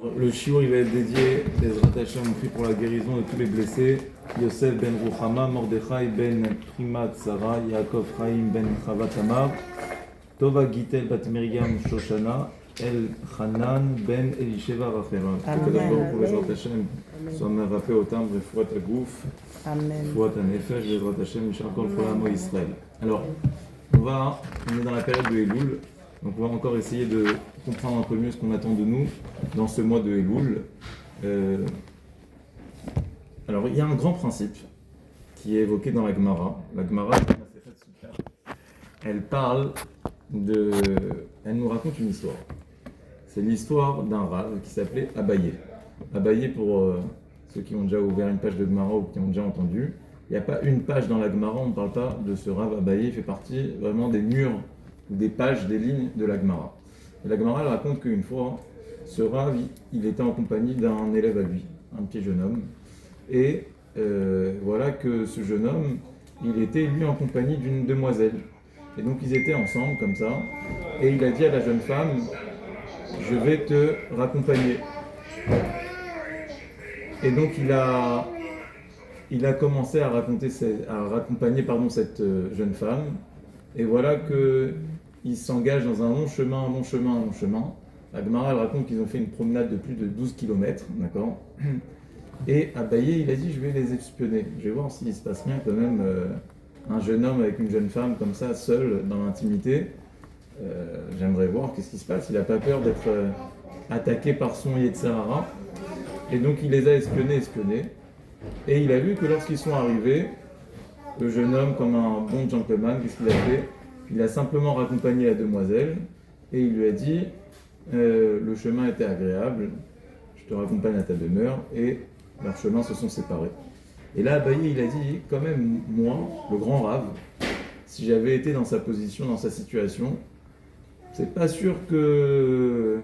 Le shiur il va être dédié, Bezrat Hashem, on prie pour la guérison de tous les blessés. Yosef ben Ruchama, Mordechai ben Primat Sarah, Yaakov Chaim ben Chava Tamar, Tova Gitel bat Miriam Shoshana, El Hanan ben Elisheva Rachela. Que Bezrat Hashem soit merapé au timbre et Fouat Agouf, Fouat Anefesh, Bezrat Hashem, Mishar Kol Folamo Israël. Alors, on est dans la période de Elul. Donc on va encore essayer de comprendre un peu mieux ce qu'on attend de nous dans ce mois de Elul. Alors il y a un grand principe qui est évoqué dans la Gemara. La Gemara, elle parle elle nous raconte une histoire. C'est l'histoire d'un rave qui s'appelait Abaye. Abaye, pour ceux qui ont déjà ouvert une page de Gemara ou qui ont déjà entendu, il n'y a pas une page dans la Gemara, on ne parle pas de ce rave Abaye, il fait partie vraiment des murs, des pages, des lignes de la Gemara. Et la Gemara elle raconte qu'une fois, ce Rav, il était en compagnie d'un élève à lui, un petit jeune homme. Et voilà que ce jeune homme, il était lui en compagnie d'une demoiselle. Et donc ils étaient ensemble comme ça. Et il a dit à la jeune femme, je vais te raccompagner. Et donc il a commencé à raccompagner cette jeune femme. Et voilà qu'ils s'engagent dans un long chemin. La Gemara elle raconte qu'ils ont fait une promenade de plus de 12 km, d'accord. Et Abaye, il a dit, je vais les espionner. Je vais voir s'il se passe bien quand même un jeune homme avec une jeune femme comme ça, seul, dans l'intimité. J'aimerais voir qu'est-ce qui se passe. Il n'a pas peur d'être attaqué par son Yetzer Hara. Et donc il les a espionnés. Et il a vu que lorsqu'ils sont arrivés, le jeune homme, comme un bon gentleman, qu'est-ce qu'il a fait? Il a simplement raccompagné la demoiselle et il lui a dit le chemin était agréable, je te raccompagne à ta demeure, et leurs chemins se sont séparés. Et là, Abaye, il a dit, quand même, moi, le grand rave, si j'avais été dans sa position, dans sa situation, c'est pas sûr que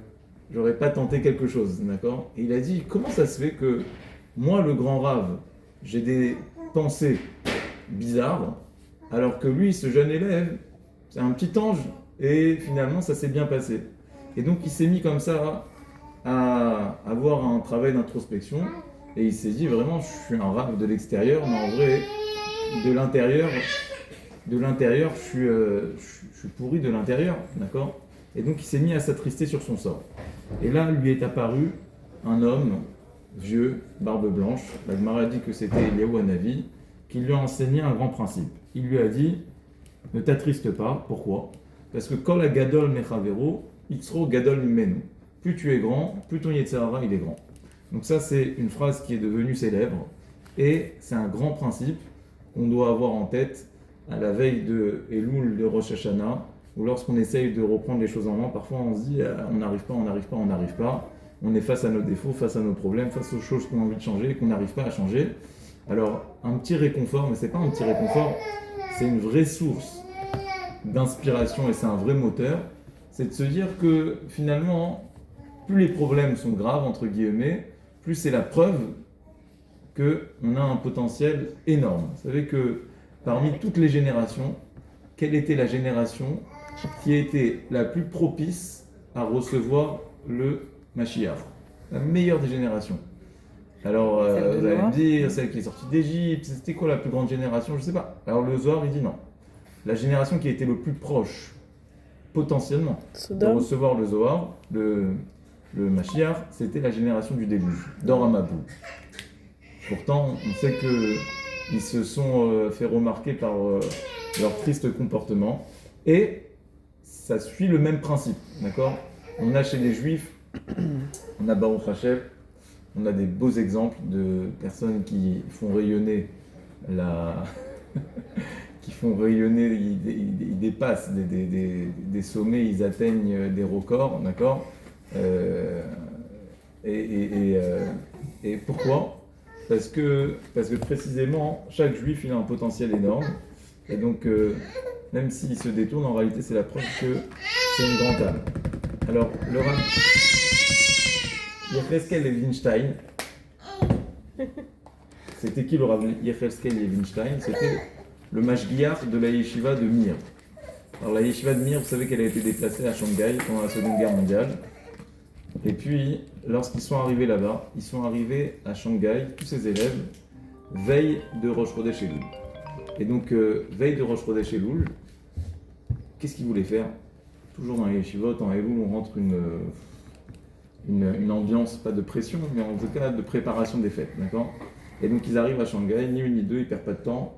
j'aurais pas tenté quelque chose, d'accord? Et il a dit, comment ça se fait que moi, le grand rave, j'ai des pensées bizarre, alors que lui, ce jeune élève, c'est un petit ange, et finalement ça s'est bien passé. Et donc il s'est mis comme ça à avoir un travail d'introspection, et il s'est dit vraiment, je suis un rave de l'extérieur, mais en vrai, de l'intérieur, je suis pourri de l'intérieur, d'accord? Et donc il s'est mis à s'attrister sur son sort. Et là, lui est apparu un homme, vieux, barbe blanche, la Gemara dit que c'était Eliyahu Hanavi, qui lui a enseigné un grand principe. Il lui a dit, ne t'attriste pas. Pourquoi? Parce que Kol Gadol Mechavero, Itzro Gadol Mimenu. Plus tu es grand, plus ton Yetzer Hara il est grand. Donc ça c'est une phrase qui est devenue célèbre, et c'est un grand principe qu'on doit avoir en tête à la veille de Elul, de Rosh Hashanah, où lorsqu'on essaye de reprendre les choses en main, parfois on se dit on n'arrive pas. On est face à nos défauts, face à nos problèmes, face aux choses qu'on a envie de changer et qu'on n'arrive pas à changer. Alors, un petit réconfort, mais c'est pas un petit réconfort, c'est une vraie source d'inspiration et c'est un vrai moteur, c'est de se dire que finalement, plus les problèmes sont graves, entre guillemets, plus c'est la preuve qu'on a un potentiel énorme. Vous savez que parmi toutes les générations, quelle était la génération qui était la plus propice à recevoir le Mashiach? La meilleure des générations. Alors, vous allez me dire, celle qui est sortie d'Égypte, c'était quoi la plus grande génération? Je ne sais pas. Alors le Zohar, il dit non. La génération qui a été le plus proche, potentiellement, de recevoir le Zohar, le Mashiach, c'était la génération du déluge, d'Or Amabou. Pourtant, on sait qu'ils se sont fait remarquer par leur triste comportement. Et ça suit le même principe, d'accord? On a chez les Juifs, on a Baruch Hashem, on a des beaux exemples de personnes qui font rayonner ils dépassent des sommets, ils atteignent des records, d'accord? Et pourquoi? Parce que précisément, chaque juif, il a un potentiel énorme. Et donc, même s'il se détourne, en réalité, c'est la preuve que c'est une grande âme. Alors, le Rav Yecheskel Levinstein, c'était qui le Rav Yecheskel Levinstein? C'était le mashgiach de la yeshiva de Mir. Alors la yeshiva de Mir, vous savez qu'elle a été déplacée à Shanghai pendant la Seconde Guerre mondiale. Et puis, lorsqu'ils sont arrivés là-bas, ils sont arrivés à Shanghai, tous ces élèves, veille de Rosh Chodesh Elul. Et donc, veille de Rosh Chodesh Elul, qu'est-ce qu'ils voulaient faire? Toujours dans les yeshivot, en Elul, on rentre une ambiance, pas de pression, mais en tout cas de préparation des fêtes, d'accord? Et donc, ils arrivent à Shanghai, ni une ni deux, ils ne perdent pas de temps.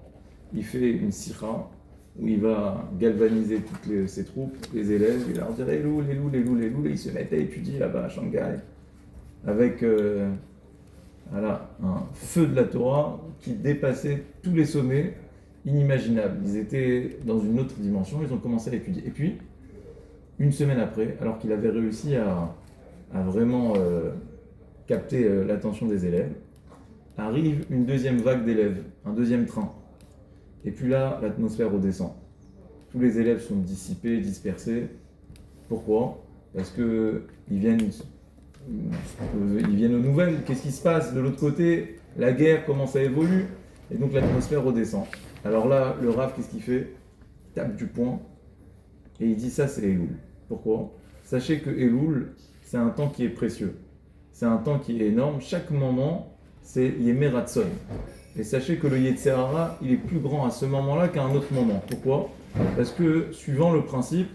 Il fait une sira où il va galvaniser toutes ses troupes, les élèves, il leur dit Elul, Elul, Elul, Elul, et ils se mettent à étudier là-bas à Shanghai, avec voilà, un feu de la Torah qui dépassait tous les sommets inimaginables. Ils étaient dans une autre dimension, ils ont commencé à étudier. Et puis, une semaine après, alors qu'il avait réussi à vraiment capter l'attention des élèves, arrive une deuxième vague d'élèves, un deuxième train. Et puis là, l'atmosphère redescend. Tous les élèves sont dissipés, dispersés. Pourquoi? Parce qu'ils viennent aux nouvelles. Qu'est-ce qui se passe de l'autre côté? La guerre, comment ça évolue? Et donc l'atmosphère redescend. Alors là, le Rav, qu'est-ce qu'il fait? Il tape du poing et il dit ça, c'est Elul. Pourquoi? Sachez que Elul, c'est un temps qui est précieux. C'est un temps qui est énorme. Chaque moment, c'est Yemé Ratson. Et sachez que le Yetzer Hara, il est plus grand à ce moment-là qu'à un autre moment. Pourquoi? Parce que, suivant le principe,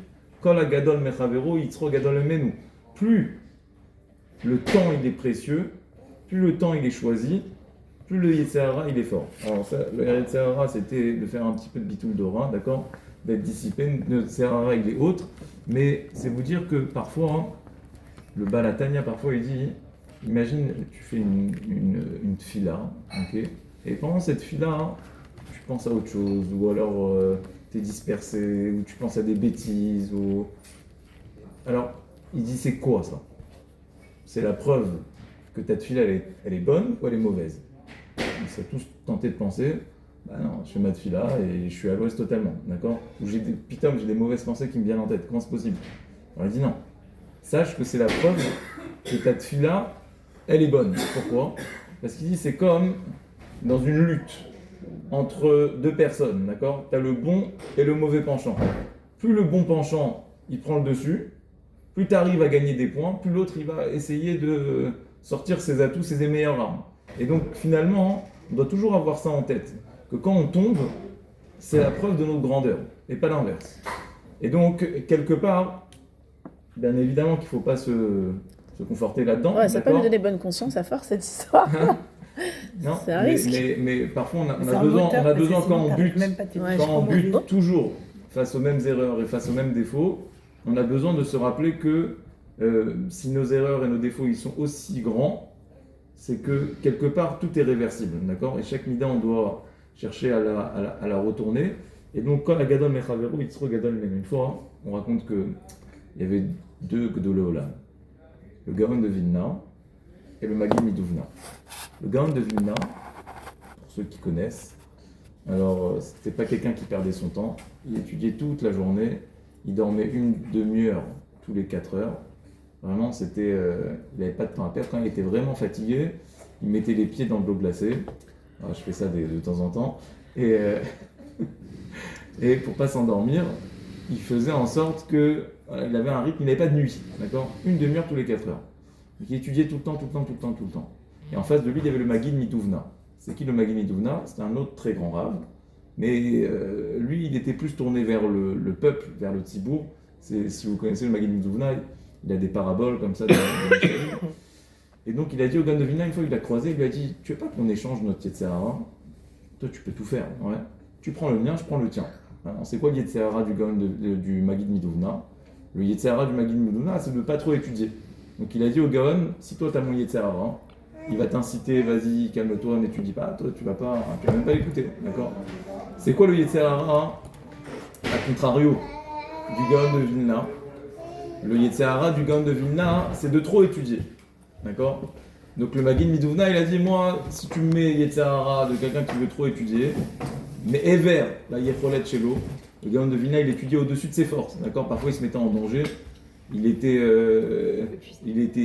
Kol Agadol Mechavero, Yitzro Gadol Menu. Plus le temps il est précieux, plus le temps il est choisi, plus le Yetzer Hara il est fort. Alors ça, le Yetzer Hara, c'était de faire un petit peu de bitoul d'ora, d'accord? D'être dissipé. Le Yetzer Hara il est autre. Mais c'est vous dire que parfois, hein, le Balatania, parfois il dit, imagine, tu fais une tfila, ok? Et pendant cette fila, tu penses à autre chose, ou alors tu es dispersé, ou tu penses à des bêtises. Alors, il dit c'est quoi ça? C'est la preuve que ta tfila elle est bonne ou elle est mauvaise? Ils sont tous tentés de penser, bah non, je fais ma tfila et je suis à l'ouest totalement, d'accord? Ou j'ai des mauvaises pensées qui me viennent en tête, comment c'est possible? Alors il dit non, sache que c'est la preuve que ta tfila elle est bonne. Pourquoi? Parce qu'il dit c'est comme dans une lutte entre deux personnes, d'accord? Tu as le bon et le mauvais penchant. Plus le bon penchant, il prend le dessus, plus tu arrives à gagner des points, plus l'autre, il va essayer de sortir ses atouts, ses meilleures armes. Et donc, finalement, on doit toujours avoir ça en tête, que quand on tombe, c'est la preuve de notre grandeur, et pas l'inverse. Et donc, quelque part, bien évidemment qu'il ne faut pas se conforter là-dedans. Ouais, ça peut nous donner bonne conscience à force, cette histoire. Non, c'est un risque. Mais parfois on a besoin quand on bute toujours face aux mêmes erreurs et face aux mêmes défauts, on a besoin de se rappeler que si nos erreurs et nos défauts ils sont aussi grands, c'est que quelque part tout est réversible, d'accord? Et chaque mida on doit chercher à la retourner. Et donc quand la Gadol Mechavero, Yitzro Gadol Menu, une fois, on raconte que il y avait deux Gdolei Olam, le Gaon de Vilna et le Magid Miduvna. Le Gaon de Vilna, pour ceux qui connaissent, alors c'était pas quelqu'un qui perdait son temps, il étudiait toute la journée, il dormait une demi-heure tous les 4 heures. Vraiment, il n'avait pas de temps à perdre. Quand il était vraiment fatigué, il mettait les pieds dans de l'eau glacée. Alors, je fais ça de temps en temps. Et pour pas s'endormir, il faisait en sorte que il avait un rythme, il n'avait pas de nuit, d'accord? Une demi-heure tous les 4 heures. Donc, il étudiait tout le temps. Et en face de lui, il y avait le Magid Miduvna. C'est qui le Magid Miduvna? C'était un autre très grand rave. Mais lui, il était plus tourné vers le peuple, vers le Tzibour. Si vous connaissez le Magid Miduvna, il a des paraboles comme ça. Et donc, il a dit au Gaon de Vilna, une fois il l'a croisé, il lui a dit, tu veux pas qu'on échange notre Yetzer Hara? Toi, tu peux tout faire. Ouais. Tu prends le mien, je prends le tien. Alors, c'est quoi le Yetzer Hara du Magid Miduvna? Le Yetzer Hara du Magid Miduvna, c'est de ne pas trop étudier. Donc, il a dit au Gaon, si toi, tu as mon Yetzer Hara, il va t'inciter, vas-y, calme-toi, n'étudie pas, toi, tu vas même pas l'écouter, d'accord? C'est quoi le Yetzer Hara, à contrario du Gaon de Vilna? Le Yetzer Hara du Gaon de Vilna, c'est de trop étudier, d'accord? Donc le Magid Miduvna, il a dit, moi, si tu me mets Yetzer Hara de quelqu'un qui veut trop étudier, mais Ever, la Yecholet Shelo, le Gaon de Vilna, il étudiait au-dessus de ses forces, d'accord? Parfois, il se mettait en danger. Il était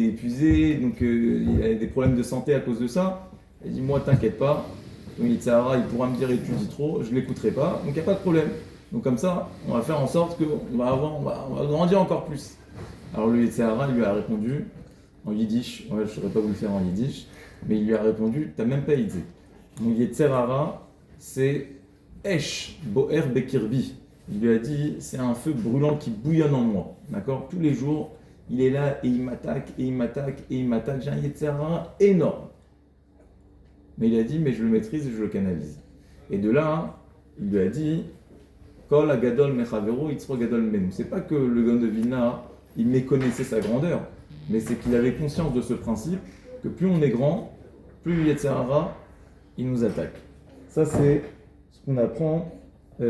épuisé, donc il avait des problèmes de santé à cause de ça. Il dit, moi, t'inquiète pas, ton Yetzer Hara, il pourra me dire étudie trop, je ne l'écouterai pas, donc il n'y a pas de problème. Donc comme ça, on va faire en sorte qu'on va grandir encore plus. Alors le Yetzer Hara lui a répondu en yiddish. Ouais, je ne saurais pas vous le faire en yiddish. Mais il lui a répondu, t'as même pas idée. Mon Yetzer Hara, c'est Esh Boer Bekirbi. Il lui a dit, c'est un feu brûlant qui bouillonne en moi. D'accord? Tous les jours, il est là et il m'attaque, et il m'attaque, et il m'attaque. J'ai un Yetzer Hara énorme. Mais il a dit, mais je le maîtrise et je le canalise. Et de là, il lui a dit, Kol Agadol Mechavero, Yitzro Gadol Menu. C'est pas que le Gaon de Vilna, il méconnaissait sa grandeur, mais c'est qu'il avait conscience de ce principe que plus on est grand, plus Yetzer Hara, il nous attaque. Ça, c'est ce qu'on apprend. Vous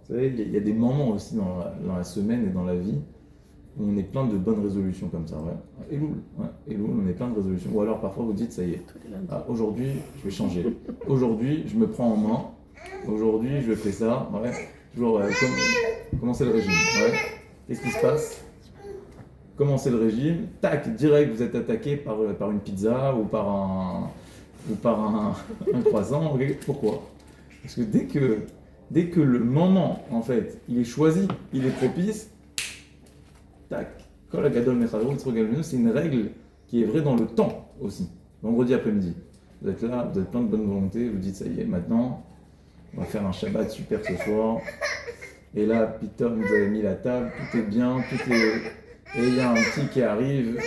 savez, il y a des moments aussi dans la semaine et dans la vie où on est plein de bonnes résolutions comme ça. Ouais. Elul, on est plein de résolutions. Ou alors parfois vous dites, ça y est, aujourd'hui, je vais changer. Aujourd'hui, je me prends en main. Aujourd'hui, je fais ça. Ouais. Toujours, comment c'est le régime? Ouais. Qu'est-ce qui se passe? Commencez le régime, tac, direct, vous êtes attaqué par une pizza ou par un croissant. Pourquoi? Parce que dès que le moment, en fait, il est choisi, il est propice, tac, Kol Agadol Mechavero, Yitzro Gadol Menu, c'est une règle qui est vraie dans le temps aussi. Vendredi après-midi, vous êtes là, vous êtes plein de bonne volonté, vous dites ça y est, maintenant, on va faire un Shabbat super ce soir. Et là, Peter nous avait mis la table, tout est bien, tout est... Et il y a un petit qui arrive,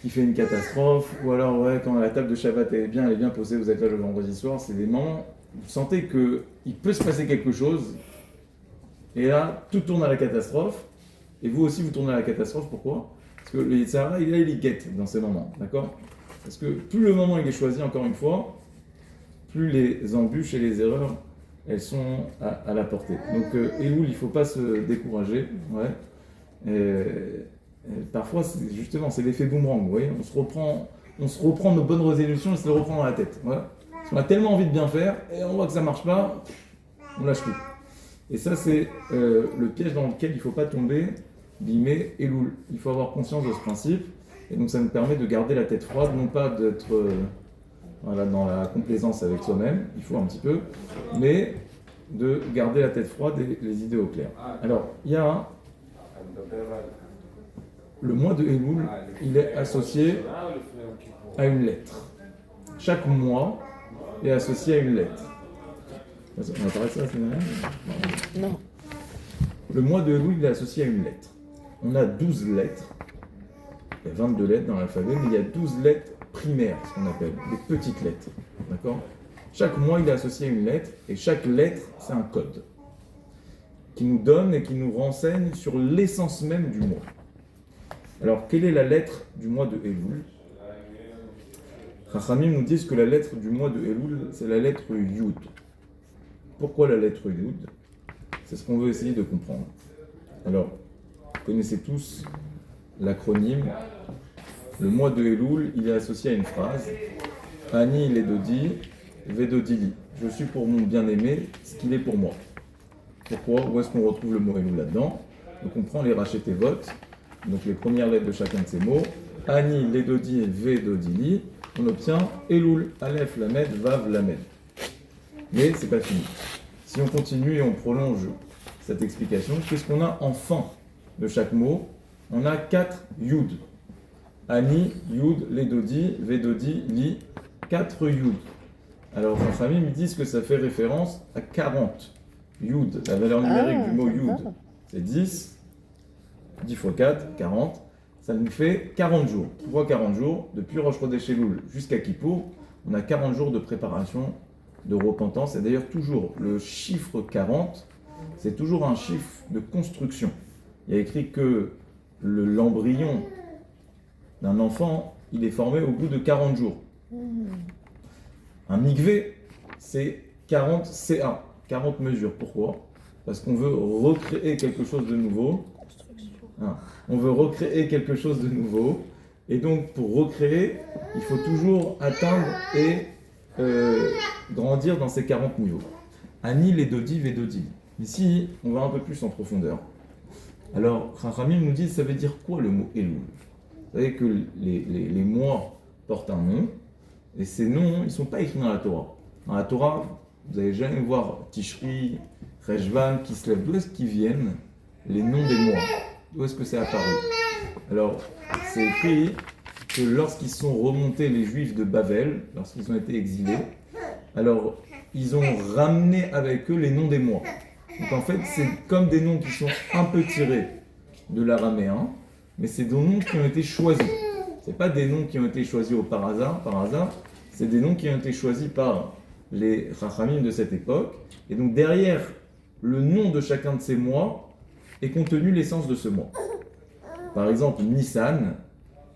qui fait une catastrophe, ou alors ouais, quand la table de Shabbat elle est bien posée, vous êtes là le vendredi soir, c'est des moments où vous sentez qu'il peut se passer quelque chose, et là, tout tourne à la catastrophe, et vous aussi vous tournez à la catastrophe, pourquoi? Parce que le Yetzer Hara, il est guette dans ces moments, d'accord? Parce que plus le moment il est choisi, encore une fois, plus les embûches et les erreurs, elles sont à la portée. Donc, Elul, il ne faut pas se décourager, ouais. Parfois, c'est l'effet boomerang, vous voyez, on se reprend nos bonnes résolutions et se les reprend dans la tête. Voilà. Parce qu'on a tellement envie de bien faire, et on voit que ça ne marche pas, on lâche tout. Et ça, c'est le piège dans lequel il ne faut pas tomber, guillemets, Elul. Il faut avoir conscience de ce principe, et donc ça nous permet de garder la tête froide, non pas d'être dans la complaisance avec soi-même, il faut un petit peu, mais de garder la tête froide et les idées au clair. Alors, il y a le mois de Elul, il est associé à une lettre. Chaque mois est associé à une lettre. On a parlé de ça la semaine dernière? Non. Le mois de Elul, il est associé à une lettre. On a 12 lettres. Il y a 22 lettres dans l'alphabet, mais il y a 12 lettres primaires, ce qu'on appelle, des petites lettres. D'accord? Chaque mois, il est associé à une lettre, et chaque lettre, c'est un code qui nous donne et qui nous renseigne sur l'essence même du mois. Alors, quelle est la lettre du mois de Elul? Chachamim nous disent que la lettre du mois de Elul, c'est la lettre Yud. Pourquoi la lettre Yud? C'est ce qu'on veut essayer de comprendre. Alors, vous connaissez tous l'acronyme. Le mois de Elul, il est associé à une phrase. Ani ledodi, vedodili. Je suis pour mon bien-aimé, ce qu'il est pour moi. Pourquoi? Où est-ce qu'on retrouve le mot Elul là-dedans? Donc on prend les Rachetevot, donc les premières lettres de chacun de ces mots. Ani, Ledodi et Vedodili. On obtient Elul, Aleph, Lamed, Vav, Lamed. Mais c'est pas fini. Si on continue et on prolonge cette explication, qu'est-ce qu'on a en fin de chaque mot? On a 4 Yud. Ani, Yud, Ledodi, Vedodi, Li. 4 Yud. Alors les familles me disent que ça fait référence à 40. Yud, la valeur numérique du mot Yud, c'est 10. 10 fois 4, 40. Ça nous fait 40 jours. Pourquoi 40 jours? Depuis Rosh Chodesh Elul jusqu'à Kippour, on a 40 jours de préparation, de repentance. Et d'ailleurs, toujours, le chiffre 40, c'est toujours un chiffre de construction. Il y a écrit que l'embryon d'un enfant, il est formé au bout de 40 jours. Un mikvé, c'est 40 CA, 40 mesures. Pourquoi? Parce qu'on veut recréer quelque chose de nouveau. On veut recréer quelque chose de nouveau. Et donc, pour recréer, il faut toujours atteindre et grandir dans ces 40 niveaux. Ani, Ledodi, Vedodi. Ici, on va un peu plus en profondeur. Alors, Chachamim nous dit, ça veut dire quoi le mot Elul? Vous savez que les mois portent un nom, et ces noms, ils ne sont pas écrits dans la Torah. Dans la Torah, vous n'allez jamais voir Tishri, Rejvan, Kislev. D'où est-ce qu'ils viennent les noms des mois? D'où est-ce que c'est apparu? Alors, c'est écrit que lorsqu'ils sont remontés, les Juifs de Babel, lorsqu'ils ont été exilés, alors ils ont ramené avec eux les noms des mois. Donc en fait, c'est comme des noms qui sont un peu tirés de l'araméen, mais c'est des noms qui ont été choisis. C'est pas des noms qui ont été choisis par hasard, c'est des noms qui ont été choisis par les Chachamim de cette époque. Et donc derrière le nom de chacun de ces mois est contenu l'essence de ce mois. Par exemple, Nissan,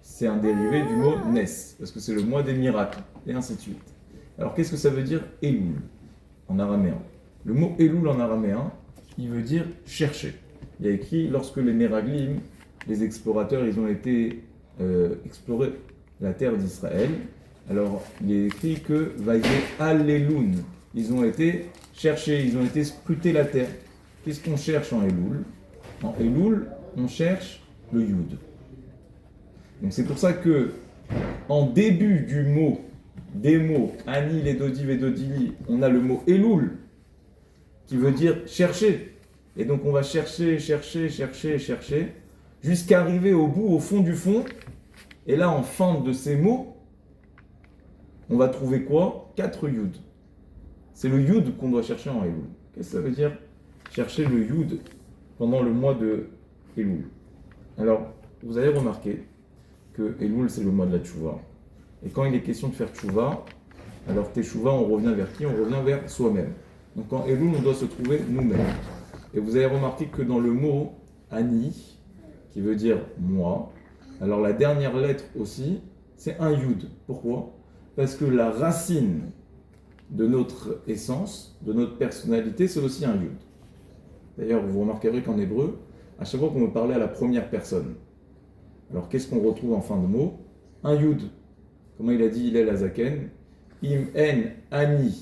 c'est un dérivé du mot Nes, parce que c'est le mois des miracles, et ainsi de suite. Alors qu'est-ce que ça veut dire Elul en araméen? Le mot Elul en araméen, il veut dire chercher. Il y a écrit, lorsque les Meraglim, les explorateurs, ils ont été explorer la terre d'Israël, alors il est écrit que Vaye Alelun, ils ont été chercher, ils ont été scruter la terre. Qu'est-ce qu'on cherche en Elul? En Elul, on cherche le Yud. Donc c'est pour ça que en début du mot, des mots Ani, Ledodi, Vedodili, on a le mot Elul qui veut dire chercher. Et donc on va chercher, jusqu'à arriver au bout, au fond du fond. Et là, en fin de ces mots, on va trouver quoi? 4 Yud. C'est le Yud qu'on doit chercher en Elul. Qu'est-ce que ça veut dire? Chercher le Yud pendant le mois de Elul. Alors, vous avez remarqué que Elul, c'est le mois de la Tchouva. Et quand il est question de faire Tchouva, alors Teshuvah, on revient vers qui? On revient vers soi-même. Donc en Elul, on doit se trouver nous-mêmes. Et vous avez remarqué que dans le mot Ani, qui veut dire moi, alors la dernière lettre aussi, c'est un Yud. Pourquoi? Parce que la racine de notre essence, de notre personnalité, c'est aussi un Yud. D'ailleurs, vous remarquerez qu'en hébreu, à chaque fois qu'on veut parler à la première personne, alors qu'est-ce qu'on retrouve en fin de mot? Un Yud. Comment il a dit Hillel Azaken? Im en ani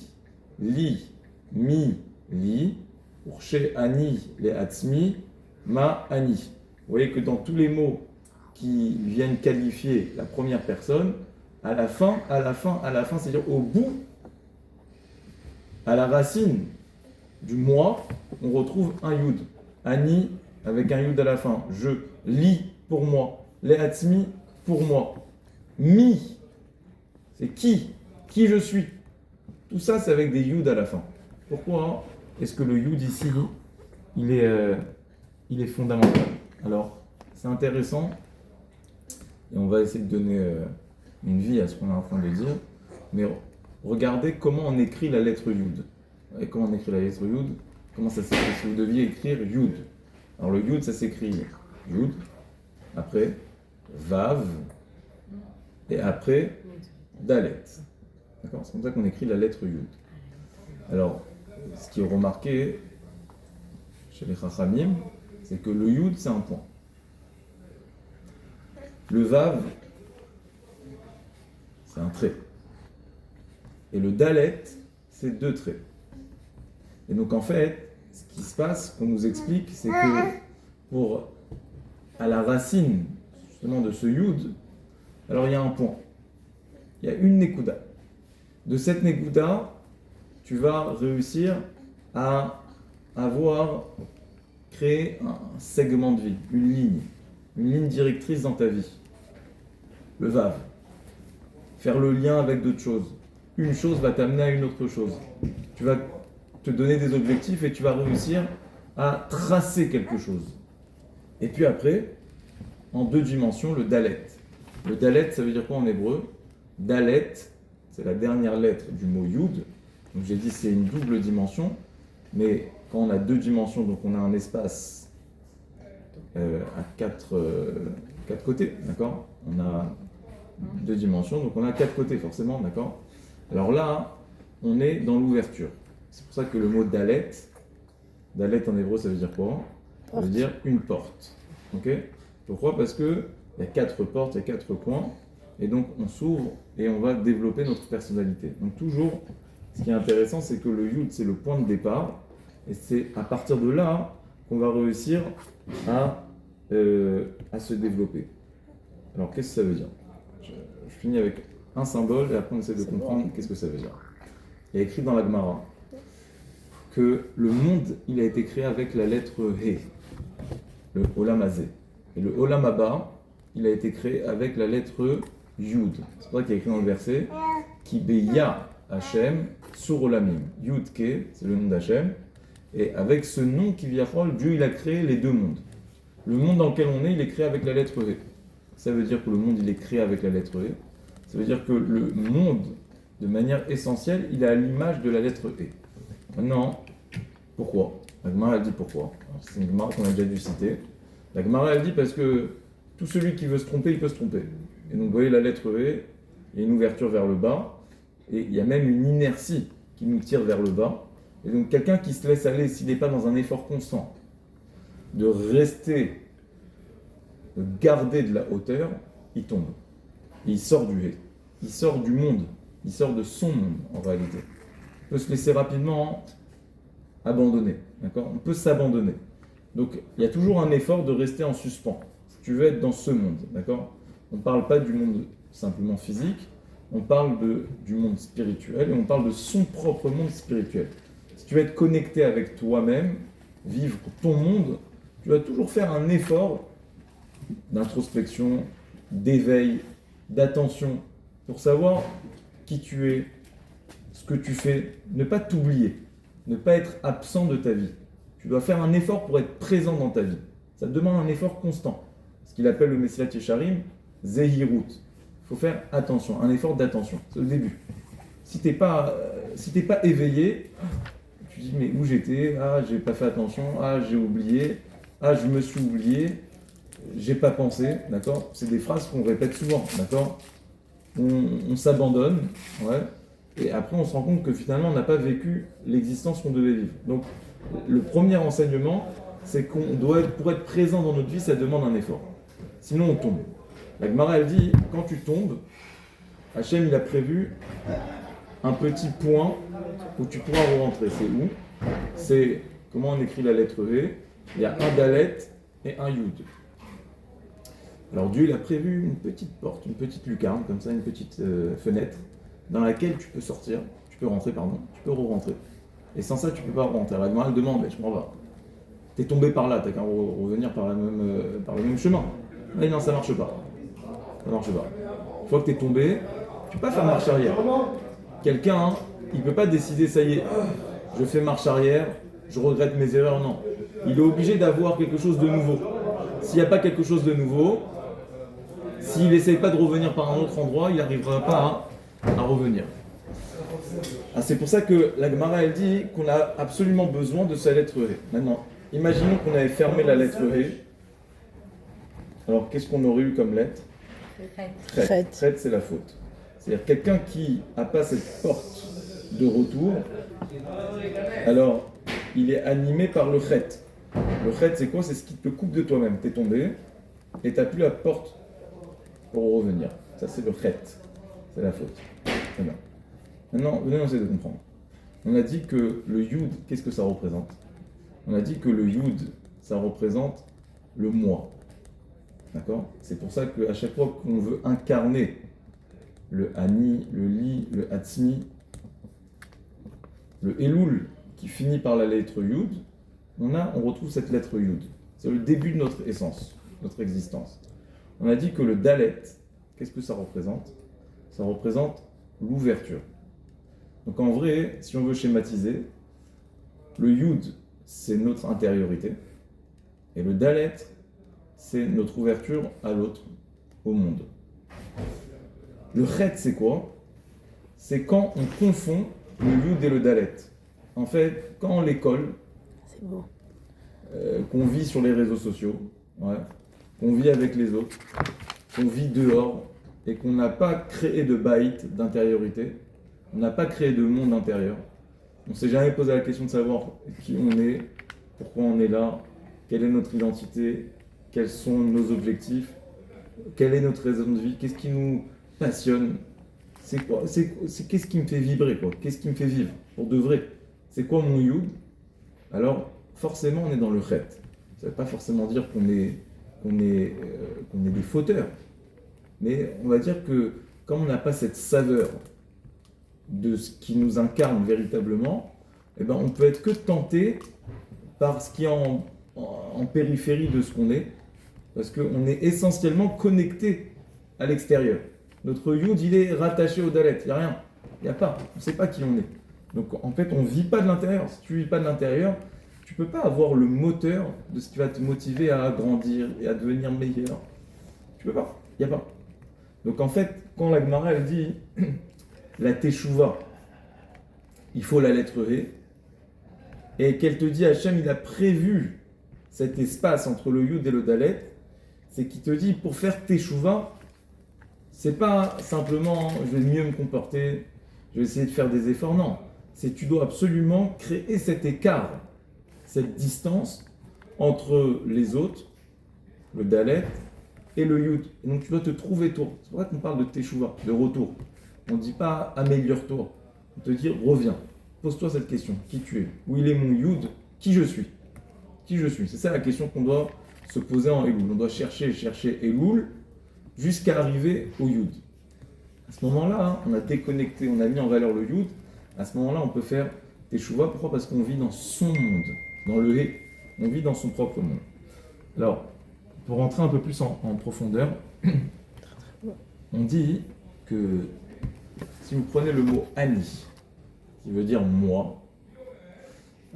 li mi li urche ani le atzmi ma ani. Vous voyez que dans tous les mots qui viennent qualifier la première personne, à la fin, c'est-à-dire au bout, à la racine du moi, on retrouve un yud. Ani avec un yud à la fin. Je lis pour moi. Les atzmi pour moi. Mi, c'est qui je suis. Tout ça, c'est avec des yud à la fin. Pourquoi est-ce que le yud ici, il est fondamental? Alors, c'est intéressant. Et on va essayer de donner une vie à ce qu'on est en train de dire. Mais regardez comment on écrit la lettre Yud. Et comment on écrit la lettre Yud? Comment ça s'écrit? Si vous deviez écrire Yud. Alors le Yud, ça s'écrit Yud, après Vav, et après Dalet. D'accord? C'est comme ça qu'on écrit la lettre Yud. Alors, ce qui est remarqué chez les Chachamim, c'est que le Yud, c'est un point. Le Vav, c'est un trait. Et le Dalet, c'est 2 traits. Et donc en fait, ce qui se passe, qu'on nous explique, c'est que à la racine justement de ce Yud, alors il y a un point. Il y a une Nekuda. De cette Nekuda, tu vas réussir à créer un segment de vie, une ligne directrice dans ta vie. Le Vav. Faire le lien avec d'autres choses. Une chose va t'amener à une autre chose. Tu vas te donner des objectifs et tu vas réussir à tracer quelque chose. Et puis après, en 2 dimensions, le Dalet. Le Dalet, ça veut dire quoi en hébreu? Dalet, c'est la dernière lettre du mot Yud. Donc j'ai dit c'est une double dimension, mais quand on a 2 dimensions, donc on a un espace à 4 côtés, d'accord? On a 2 dimensions, donc on a 4 côtés forcément, d'accord? Alors là, on est dans l'ouverture. C'est pour ça que le mot Dalet en hébreu, ça veut dire quoi? Ça veut dire une porte. Ok? Pourquoi? Parce que il y a 4 portes, il y a 4 coins, et donc on s'ouvre et on va développer notre personnalité. Donc toujours, ce qui est intéressant, c'est que le Yud, c'est le point de départ, et c'est à partir de là qu'on va réussir à se développer. Alors qu'est-ce que ça veut dire? Je finis avec un symbole et après on essaie de comprendre qu'est-ce que ça veut dire. Il y a écrit dans la Gemara que le monde, il a été créé avec la lettre He, le Olam Hazé. Et le Olam Haba, il a été créé avec la lettre Yud. C'est pour ça qu'il y a écrit dans le verset Ki beya Hashem sur Olamim. Yud Ke, c'est le nom d'Hachem. Et avec ce nom qui vient, Dieu il a créé les deux mondes. Le monde dans lequel on est, il est créé avec la lettre E. Ça veut dire que le monde il est créé avec la lettre E. Ça veut dire que le monde, de manière essentielle, il est à l'image de la lettre E. Maintenant, pourquoi? La Gemara elle dit pourquoi. C'est une Gemara qu'on a déjà dû citer. La Gemara elle dit parce que tout celui qui veut se tromper, il peut se tromper. Et donc vous voyez la lettre E, il y a une ouverture vers le bas, et il y a même une inertie qui nous tire vers le bas. Et donc quelqu'un qui se laisse aller, s'il n'est pas dans un effort constant, de rester, de garder de la hauteur, il tombe. Et il sort du hé. Il sort du monde. Il sort de son monde, en réalité. On peut se laisser rapidement abandonner. D'accord? On peut s'abandonner. Donc, il y a toujours un effort de rester en suspens. Si tu veux être dans ce monde. D'accord? On ne parle pas du monde simplement physique. On parle du monde spirituel et on parle de son propre monde spirituel. Si tu veux être connecté avec toi-même, vivre ton monde, tu vas toujours faire un effort d'introspection, d'éveil, d'attention, pour savoir qui tu es, ce que tu fais, ne pas t'oublier, ne pas être absent de ta vie. Tu dois faire un effort pour être présent dans ta vie. Ça te demande un effort constant. Ce qu'il appelle le Messilat Yesharim, Zehirut. Il faut faire attention, un effort d'attention. C'est le début. Si tu n'es pas éveillé, tu dis mais où j'étais? Ah, j'ai pas fait attention. Ah, j'ai oublié. Ah, je me suis oublié. J'ai pas pensé. D'accord? C'est des phrases qu'on répète souvent. D'accord? On s'abandonne. Ouais. Et après, on se rend compte que finalement, on n'a pas vécu l'existence qu'on devait vivre. Donc, le premier enseignement, c'est qu'on doit être, pour être présent dans notre vie, ça demande un effort. Sinon, on tombe. La Gemara, elle dit, quand tu tombes, Hachem, il a prévu un petit point où tu pourras re-rentrer. C'est où? C'est, comment on écrit la lettre V? Il y a un Dalet et un Yud. Alors Dieu, il a prévu une petite porte, une petite lucarne, comme ça, une petite fenêtre, dans laquelle tu peux sortir, tu peux re-rentrer. Et sans ça, tu ne peux pas rentrer. La Gemara, elle demande, mais je comprends pas. T'es tombé par là, t'as qu'à revenir par le même chemin. Mais non, ça marche pas. Ça marche pas. Une fois que t'es tombé, tu peux pas faire marche arrière. Quelqu'un, il peut pas décider, ça y est, je fais marche arrière, je regrette mes erreurs, non. Il est obligé d'avoir quelque chose de nouveau. S'il n'y a pas quelque chose de nouveau, s'il n'essaye pas de revenir par un autre endroit, il n'arrivera pas à revenir. Ah, c'est pour ça que la Gemara, elle dit qu'on a absolument besoin de sa lettre He. Maintenant, imaginons qu'on avait fermé la lettre He. Alors, qu'est-ce qu'on aurait eu comme lettre? Chet. Chet, c'est la faute. C'est-à-dire quelqu'un qui n'a pas cette porte de retour, alors il est animé par le Chet. Le Chet, c'est quoi? C'est ce qui te coupe de toi-même. Tu es tombé et tu n'as plus la porte pour revenir. Ça, c'est le Chet. C'est la faute. Très bien. Maintenant, venez, on essaie de comprendre. On a dit que le Yud, qu'est-ce que ça représente? On a dit que le Yud, ça représente le moi. D'accord? C'est pour ça qu'à chaque fois qu'on veut incarner le Ani, le Li, le Hatzmi, le Elul, qui finit par la lettre Yud, on retrouve cette lettre Yud. C'est le début de notre essence, notre existence. On a dit que le Dalet, qu'est-ce que ça représente? Ça représente l'ouverture. Donc en vrai, si on veut schématiser, le Yud, c'est notre intériorité, et le Dalet, c'est notre ouverture à l'autre, au monde. Le Chet, c'est quoi? C'est quand on confond le Yud et le Dalet. En fait, quand l'école, c'est beau. Qu'on vit sur les réseaux sociaux, ouais, qu'on vit avec les autres, qu'on vit dehors, et qu'on n'a pas créé de baït, d'intériorité, on n'a pas créé de monde intérieur, on ne s'est jamais posé la question de savoir qui on est, pourquoi on est là, quelle est notre identité, quels sont nos objectifs, quelle est notre raison de vie, qu'est-ce qui nous passionne, qu'est-ce qui me fait vibrer, quoi, qu'est-ce qui me fait vivre, pour de vrai, c'est quoi mon Yud? Alors, forcément, on est dans le Chet. Ça ne veut pas forcément dire qu'on est des fauteurs, mais on va dire que comme on n'a pas cette saveur de ce qui nous incarne véritablement, eh ben, on peut être que tenté par ce qui est en périphérie de ce qu'on est, Parce qu'on est essentiellement connecté à l'extérieur. Notre Yud, il est rattaché au Dalet. Il n'y a rien. Il n'y a pas. On ne sait pas qui on est. Donc en fait, on ne vit pas de l'intérieur. Si tu ne vis pas de l'intérieur, tu ne peux pas avoir le moteur de ce qui va te motiver à grandir et à devenir meilleur. Tu ne peux pas. Il n'y a pas. Donc en fait, quand la Gemara, elle dit la Teshuvah, il faut la lettre He, et qu'elle te dit Hachem, il a prévu cet espace entre le Yud et le Dalet, c'est qu'il te dit pour faire Teshuvah, c'est pas simplement je vais mieux me comporter, je vais essayer de faire des efforts, non. C'est tu dois absolument créer cet écart, cette distance entre les autres, le Dalet et le Yud. Et donc tu dois te trouver toi. C'est pour ça qu'on parle de Teshuvah, de retour. On ne dit pas améliore-toi. On te dit reviens. Pose-toi cette question. Qui tu es? Où il est mon Yud? Qui je suis? Qui je suis? C'est ça la question qu'on doit se poser en Elul. On doit chercher Elul jusqu'à arriver au Yud. À ce moment-là, on a déconnecté, on a mis en valeur le Yud. À ce moment-là, on peut faire Teshuvah. Pourquoi? Parce qu'on vit dans son monde, dans le He. On vit dans son propre monde. Alors, pour rentrer un peu plus en profondeur, on dit que si vous prenez le mot Ani, qui veut dire moi,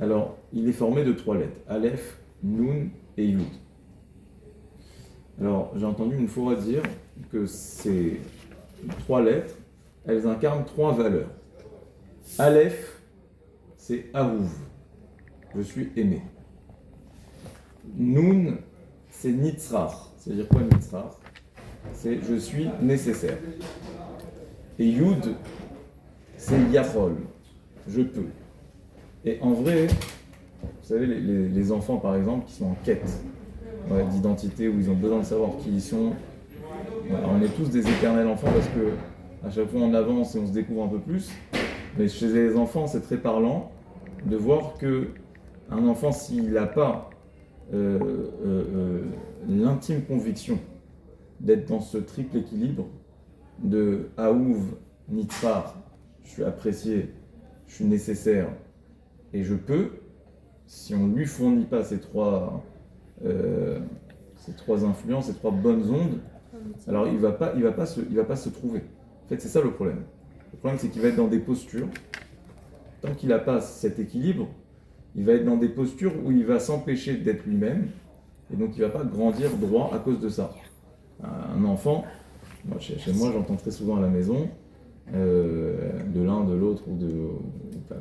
alors il est formé de 3 lettres, Aleph, Nun et Yud. Alors j'ai entendu une fois dire que ces 3 lettres, elles incarnent 3 valeurs. Aleph, c'est Ahuv, je suis aimé. Nun, c'est Nitzrach, c'est-à-dire quoi Nitzrach? C'est je suis nécessaire. Et Yud, c'est Yachol, je peux. Et en vrai, vous savez, les enfants par exemple qui sont en quête d'identité, où ils ont besoin de savoir qui ils sont, on est tous des éternels enfants parce que à chaque fois on avance et on se découvre un peu plus. Mais chez les enfants, c'est très parlant de voir que un enfant, s'il n'a pas l'intime conviction d'être dans ce triple équilibre de Aouv, Nitzrach, je suis apprécié, je suis nécessaire et je peux, si on ne lui fournit pas ces trois influences, ces 3 bonnes ondes, alors il va pas se trouver. En fait, c'est ça le problème. Le problème, c'est qu'il va être dans des postures. Tant qu'il n'a pas cet équilibre, il va être dans des postures où il va s'empêcher d'être lui-même, et donc il ne va pas grandir droit à cause de ça. Un enfant, chez moi j'entends très souvent à la maison, de l'un, de l'autre,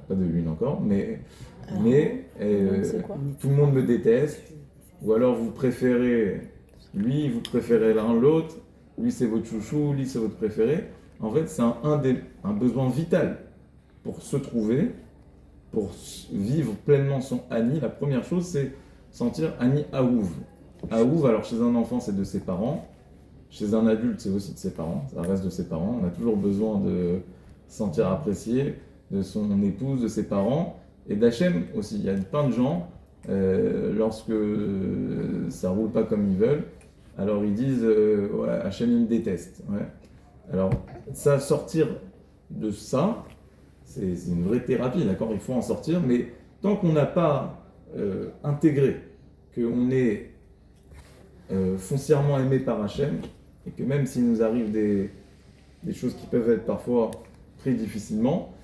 pas de l'une encore, mais tout le monde me déteste, ou alors vous préférez lui, vous préférez l'un l'autre, lui c'est votre chouchou, lui c'est votre préféré. En fait, c'est un besoin vital pour se trouver, pour vivre pleinement son Ani. La première chose, c'est sentir Ani Aouv. Aouv, alors chez un enfant, c'est de ses parents. Chez un adulte, c'est aussi de ses parents. Ça reste de ses parents. On a toujours besoin de se sentir apprécié de son épouse, de ses parents. Et d'Hachem aussi. Il y a plein de gens, lorsque ça roule pas comme ils veulent, alors ils disent ouais, Hachem il me déteste. Ouais. Alors, ça, sortir de ça, c'est une vraie thérapie, d'accord? Il faut en sortir, mais tant qu'on n'a pas intégré qu'on est foncièrement aimé par Hachem, et que même s'il nous arrive des choses qui peuvent être parfois très difficilement,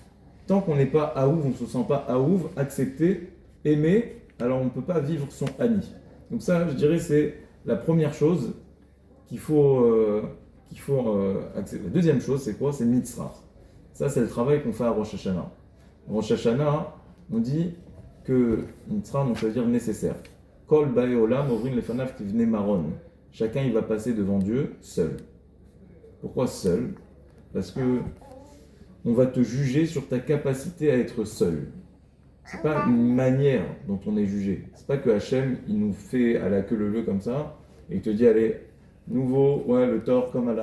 tant qu'on n'est pas aouv, on ne se sent pas aouv, accepté, aimé, alors on ne peut pas vivre son Ani. Donc ça, je dirais, c'est la première chose qu'il faut accepter. La deuxième chose, c'est quoi? C'est Mitzrach. Ça, c'est le travail qu'on fait à Rosh Hashanah. Rosh Hashanah, on dit que Mitzrach, donc ça veut dire nécessaire. Kol bae olam ovrin lefanav tivne maron. Chacun, il va passer devant Dieu seul. Pourquoi seul? Parce que on va te juger sur ta capacité à être seul. C'est pas une manière dont on est jugé. C'est pas que Hachem, il nous fait à la queue leu comme ça, et il te dit, allez, nouveau, ouais, le tort comme à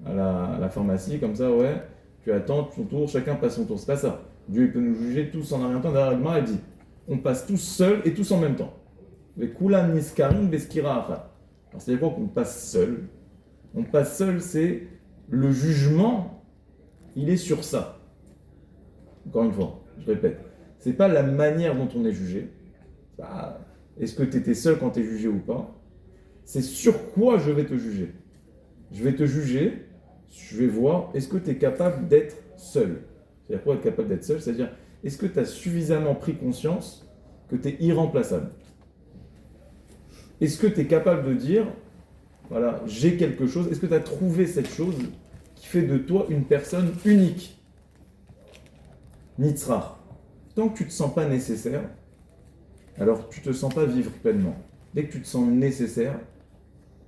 la pharmacie, comme ça, ouais, tu attends ton tour, chacun passe son tour. C'est pas ça. Dieu, il peut nous juger tous en un temps. Derrière le il dit, on passe tous seuls et tous en même temps. Mais kula niskarim beskira achat. Alors, c'est quoi qu'on passe seul? On passe seul, c'est le jugement, il est sur ça. Encore une fois, je répète, c'est pas la manière dont on est jugé. Est-ce que tu étais seul quand tu es jugé ou pas? c'est sur quoi je vais te juger. Je vais te juger, je vais voir, est-ce que tu es capable d'être seul. C'est-à-dire quoi être capable d'être seul? C'est-à-dire, est-ce que tu as suffisamment pris conscience que tu es irremplaçable? Est-ce que tu es capable de dire, voilà, j'ai quelque chose? Est-ce que tu as trouvé cette chose qui fait de toi une personne unique? Nitzrach. Tant que tu ne te sens pas nécessaire, alors tu ne te sens pas vivre pleinement. Dès que tu te sens nécessaire,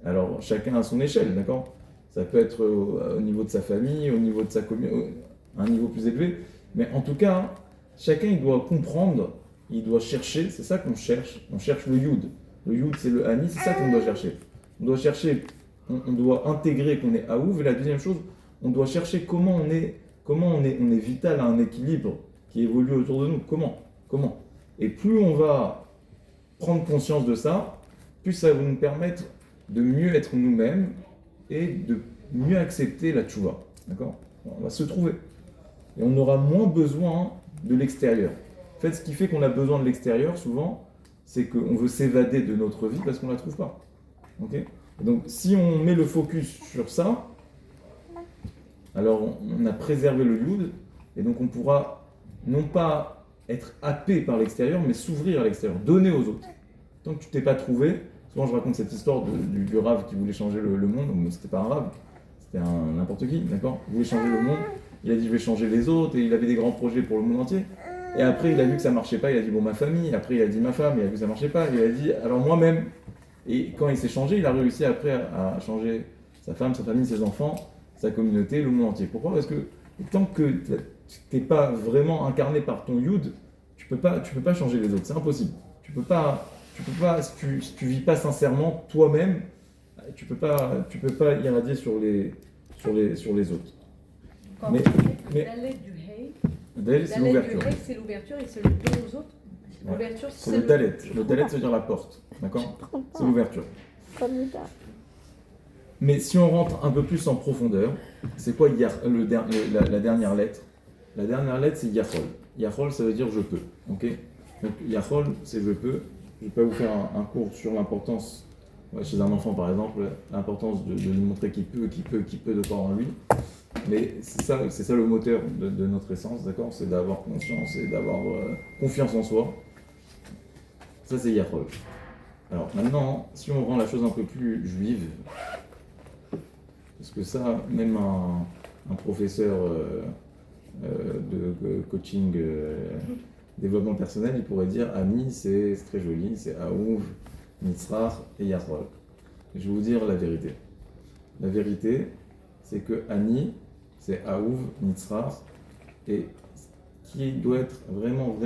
alors chacun à son échelle, d'accord? Ça peut être au niveau de sa famille, au niveau de sa commune, à un niveau plus élevé. Mais en tout cas, chacun il doit comprendre, il doit chercher, c'est ça qu'on cherche. On cherche le Yud. Le Yud, c'est le Ani, c'est ça qu'on doit chercher. On doit chercher, on doit intégrer qu'on est Aouv. Et la deuxième chose, on doit chercher comment on est vital à un équilibre qui évolue autour de nous. Comment? Et plus on va prendre conscience de ça, plus ça va nous permettre de mieux être nous-mêmes et de mieux accepter la tchouva. D'accord? On va se trouver. Et on aura moins besoin de l'extérieur. En fait, ce qui fait qu'on a besoin de l'extérieur, souvent, c'est qu'on veut s'évader de notre vie parce qu'on ne la trouve pas. Okay? Donc, si on met le focus sur ça, alors on a préservé le Yud, et donc on pourra non pas être happé par l'extérieur, mais s'ouvrir à l'extérieur, donner aux autres. Tant que tu ne t'es pas trouvé, souvent je raconte cette histoire du rave qui voulait changer le monde, donc c'était pas un rave, c'était n'importe qui, d'accord? Il voulait changer le monde, il a dit je vais changer les autres, et il avait des grands projets pour le monde entier. Et après il a vu que ça marchait pas, il a dit bon ma famille, après il a dit ma femme, il a vu que ça marchait pas, il a dit alors moi-même. Et quand il s'est changé, il a réussi après à changer sa femme, sa famille, ses enfants, sa communauté, le monde entier. Pourquoi? Parce que tant que tu n'es pas vraiment incarné par ton Yud, tu peux pas changer les autres, c'est impossible. Tu peux pas, si tu vis pas sincèrement toi-même, tu peux pas irradier sur les autres. Quand Mais la lettre du Hey, Dalet, c'est la lettre l'ouverture. du Hey, c'est l'ouverture et c'est le don aux autres. Ouais. L'ouverture, C'est le Dalet. Le Dalet, ça veut dire la porte. D'accord? C'est l'ouverture. Comme ça. Mais si on rentre un peu plus en profondeur, c'est quoi la dernière lettre? La dernière lettre, c'est Yachol. Yachol, ça veut dire je peux. Okay? Donc Yachol, c'est je peux. Je peux vous faire un cours sur l'importance, chez un enfant par exemple, l'importance de lui montrer qu'il peut de part en lui. Mais c'est ça le moteur de notre essence, d'accord? C'est d'avoir conscience et d'avoir confiance en soi. Ça, c'est Yachol. Alors maintenant, si on rend la chose un peu plus juive, parce que ça, même un professeur de coaching, développement personnel, il pourrait dire Ami, c'est très joli, c'est Aouv, Nitzrach et Yachol. Je vais vous dire la vérité. La vérité, c'est que Ani, c'est Aouv, Nitzrach, et qui doit être vraiment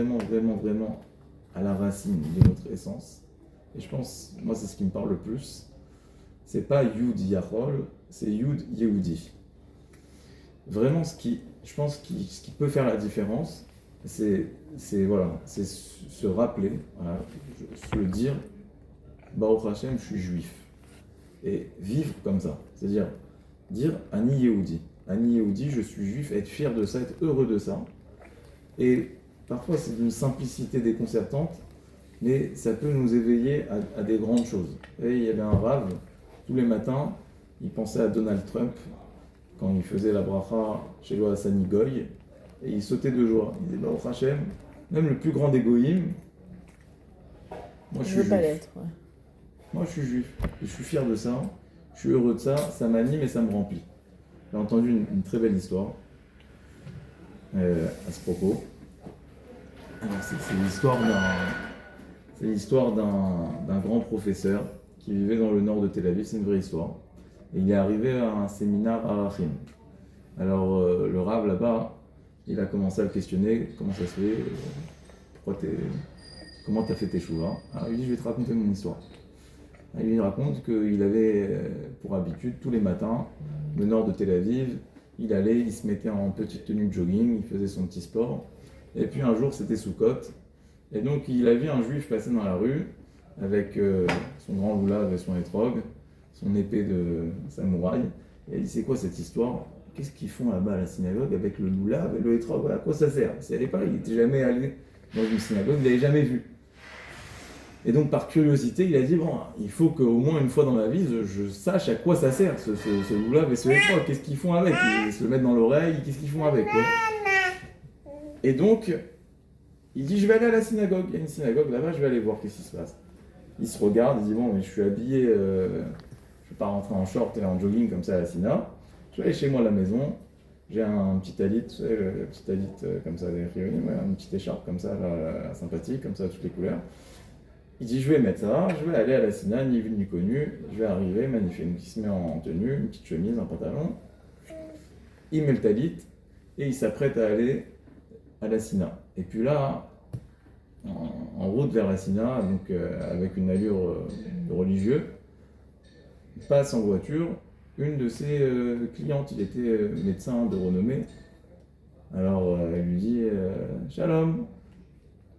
à la racine de notre essence. Et je pense, moi c'est ce qui me parle le plus, c'est pas Yud Yachol, c'est Yud Yehudi. Vraiment ce qui peut faire la différence, c'est se rappeler, voilà, se le dire, Baruch Hashem, je suis juif. Et vivre comme ça, c'est-à-dire dire Ani Yehudi. Ani Yehudi, je suis juif, être fier de ça, être heureux de ça. Et parfois c'est d'une simplicité déconcertante, mais ça peut nous éveiller à des grandes choses. Et il y avait un rave, tous les matins, il pensait à Donald Trump, quand il faisait la bracha chez lui à Sanigoy, et il sautait de joie. Il disait, Baruch Hashem, même le plus grand des goïms, moi je suis juif. Pas l'être, ouais. Moi je suis juif, je suis fier de ça, je suis heureux de ça, ça m'anime et ça me remplit. J'ai entendu une très belle histoire à ce propos. Alors c'est l'histoire d'un grand professeur qui vivait dans le nord de Tel Aviv, c'est une vraie histoire. Et il est arrivé à un séminaire à Arachim. Alors le Rav là-bas, il a commencé à le questionner, comment ça se fait, comment tu as fait tes chouvas? Alors il dit, je vais te raconter mon histoire. Alors, il lui raconte qu'il avait pour habitude, tous les matins, le nord de Tel Aviv, il se mettait en petite tenue de jogging, il faisait son petit sport. Et puis un jour, c'était Soukot. Et donc, il a vu un juif passer dans la rue avec son grand loulav et son étrog, son épée de samouraï. Et il a dit, c'est quoi cette histoire? Qu'est-ce qu'ils font là-bas à la synagogue avec le loulav et le étrog? À quoi ça sert? Il n'était jamais allé dans une synagogue, il ne l'avait jamais vu. Et donc, par curiosité, il a dit, bon, il faut qu'au moins une fois dans ma vie, je sache à quoi ça sert, ce loulav et ce hétrog. Qu'est-ce qu'ils font avec? Ils se le mettent dans l'oreille, qu'est-ce qu'ils font avec, quoi. Et donc, il dit, je vais aller à la synagogue. Il y a une synagogue là-bas, je vais aller voir qu'est-ce qui se passe. Il se regarde, il dit, bon, mais je suis habillé, je ne vais pas rentrer en short et en jogging comme ça à la syna. Je vais aller chez moi à la maison. J'ai un petit talit, tu sais, le petit talit comme ça, des rionim, une petite écharpe comme ça, là, sympathique, comme ça, toutes les couleurs. Il dit, je vais mettre ça, je vais aller à la syna, ni vu ni connu, je vais arriver, magnifique. Donc il se met en tenue, une petite chemise, un pantalon. Il met le talit et il s'apprête à aller à la syna. Et puis là, en route vers la syna, donc avec une allure de religieux, passe en voiture une de ses clientes. Il était médecin de renommée. Alors elle lui dit Shalom.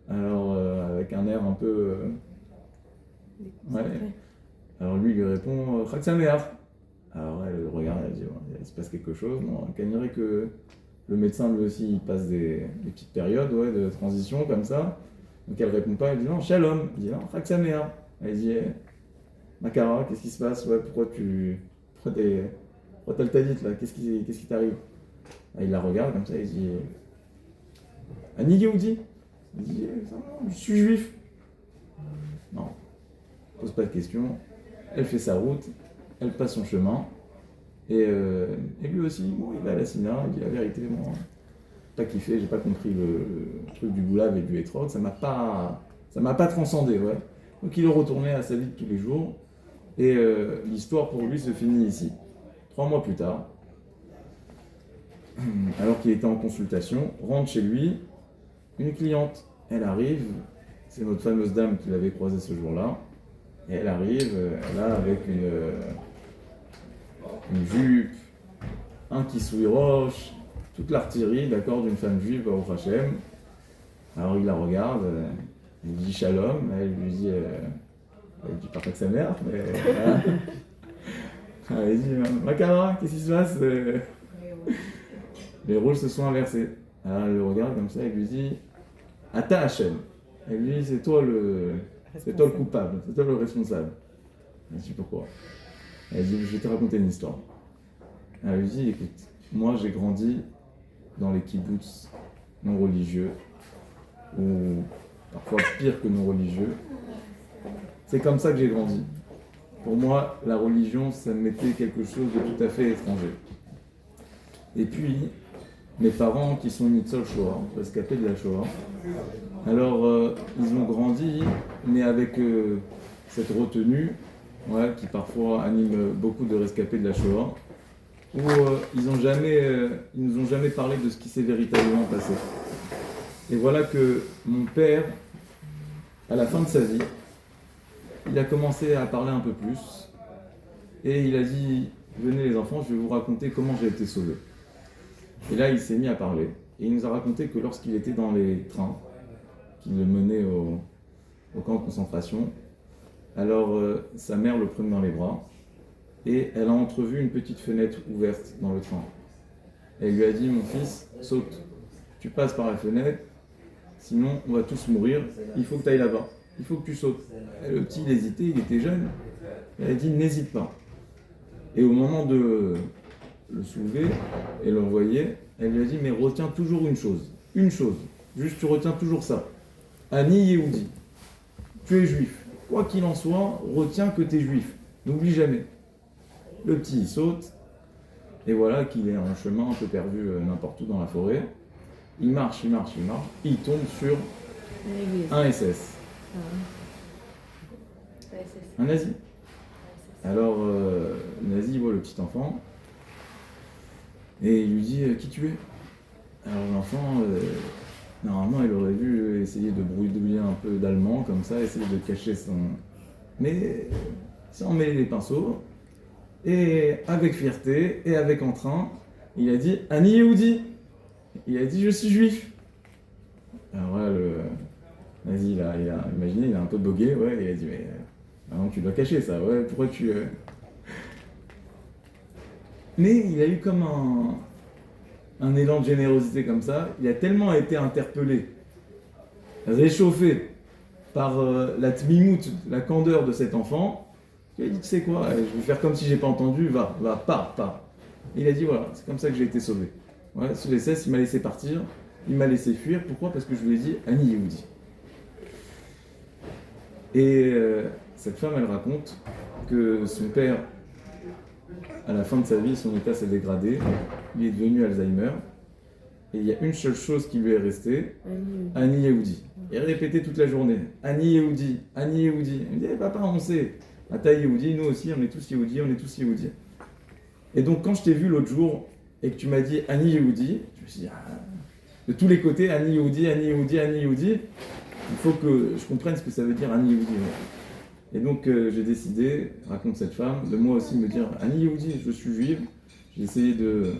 Alors avec un air un peu. Ouais. Alors lui répond Chag Sameach. Alors elle le regarde, elle dit il se passe quelque chose. Non, elle dirait que le médecin lui aussi il passe des petites périodes de transition comme ça. Donc elle répond pas, elle dit non, Shalom. Il dit non, Chag Sameach. Elle dit Makara, qu'est-ce qui se passe? Pourquoi t'as le talit là? Qu'est-ce qui t'arrive? Il la regarde comme ça, il dit Ani Yehudi. Il dit je suis juif. Non, pose pas de questions. Elle fait sa route, elle passe son chemin. Et lui aussi, bon, il va à la syna, il dit la vérité, moi, pas kiffé, j'ai pas compris le truc du goulav et du hétrog, ça m'a pas transcendé, ouais. Donc il est retourné à sa vie de tous les jours. Et l'histoire pour lui se finit ici. 3 mois plus tard, alors qu'il était en consultation, rentre chez lui une cliente. Elle arrive, c'est notre fameuse dame qu'il avait croisée ce jour-là, et elle arrive là avec une jupe, un kissouille roche, toute l'artillerie, d'accord, d'une femme juive au Hachem. Alors il la regarde, il dit shalom, elle lui dit pas que sa mère, mais voilà. Elle dit Makara, qu'est-ce qui se passe? Les rôles se sont inversés. Alors elle le regarde comme ça, elle lui dit Ata Hachem. Elle lui dit c'est toi le coupable, c'est toi le responsable. Elle dit pourquoi? Elle dit je vais te raconter une histoire. Elle lui dit écoute, moi j'ai grandi dans les kibbutz non religieux, ou parfois pire que non religieux. C'est comme ça que j'ai grandi. Pour moi, la religion, ça m'était quelque chose de tout à fait étranger. Et puis, mes parents, qui sont Nitzol Shoah, rescapés de la Shoah, alors ils ont grandi, mais avec cette retenue, qui parfois anime beaucoup de rescapés de la Shoah, où ils nous ont jamais parlé de ce qui s'est véritablement passé. Et voilà que mon père, à la fin de sa vie, il a commencé à parler un peu plus, et il a dit « Venez les enfants, je vais vous raconter comment j'ai été sauvé ». Et là, il s'est mis à parler, et il nous a raconté que lorsqu'il était dans les trains, qui le menaient au camp de concentration, alors sa mère le prenait dans les bras, et elle a entrevu une petite fenêtre ouverte dans le train. Elle lui a dit « Mon fils, saute, tu passes par la fenêtre, sinon on va tous mourir, il faut que tu ailles là-bas. Il faut que tu sautes. » Et le petit, il hésitait, il était jeune. Elle a dit, n'hésite pas. Et au moment de le soulever et l'envoyer, elle lui a dit, mais retiens toujours une chose, juste tu retiens toujours ça. Ani Yehudi, tu es juif. Quoi qu'il en soit, retiens que tu es juif. N'oublie jamais. Le petit, il saute, et voilà qu'il est en chemin un peu perdu n'importe où dans la forêt. Il marche, il tombe sur un SS. Un nazi. Alors, le nazi il voit le petit enfant et il lui dit qui tu es? Alors l'enfant, normalement il aurait dû essayer de brouiller un peu d'allemand comme ça, essayer de cacher son... Mais sans mêler les pinceaux, et avec fierté et avec entrain, il a dit Ani Yehudi. Il a dit je suis juif. Alors là, le nazi il a imaginé, il a un peu bogué, il a dit mais non, tu dois cacher ça, pourquoi tu... Mais il a eu comme un élan de générosité comme ça, il a tellement été interpellé, réchauffé par la tmimout, la candeur de cet enfant, il a dit, tu sais quoi, je vais faire comme si j'ai pas entendu, va, pars. Il a dit, voilà, c'est comme ça que j'ai été sauvé. Ouais, sous les cesses, il m'a laissé partir, il m'a laissé fuir. Pourquoi? Parce que je lui ai dit, Ani Yehudi. Et cette femme, elle raconte que son père, à la fin de sa vie, son état s'est dégradé, il est devenu Alzheimer, et il y a une seule chose qui lui est restée, Ani Yehudi. Il répétait toute la journée, Ani Yehudi, Ani Yehudi. Il me dit, papa, on sait, Ata Yehudi, nous aussi, on est tous Yehudi, on est tous Yehudi. Et donc, quand je t'ai vu l'autre jour, et que tu m'as dit Ani Yehudi, je me suis dit, de tous les côtés, Ani Yehudi, Ani Yehudi, Ani Yehudi, il faut que je comprenne ce que ça veut dire Ani Yehudi. Et donc, j'ai décidé, raconte cette femme, de moi aussi me dire Ani Yehudi, je suis juive, j'ai essayé de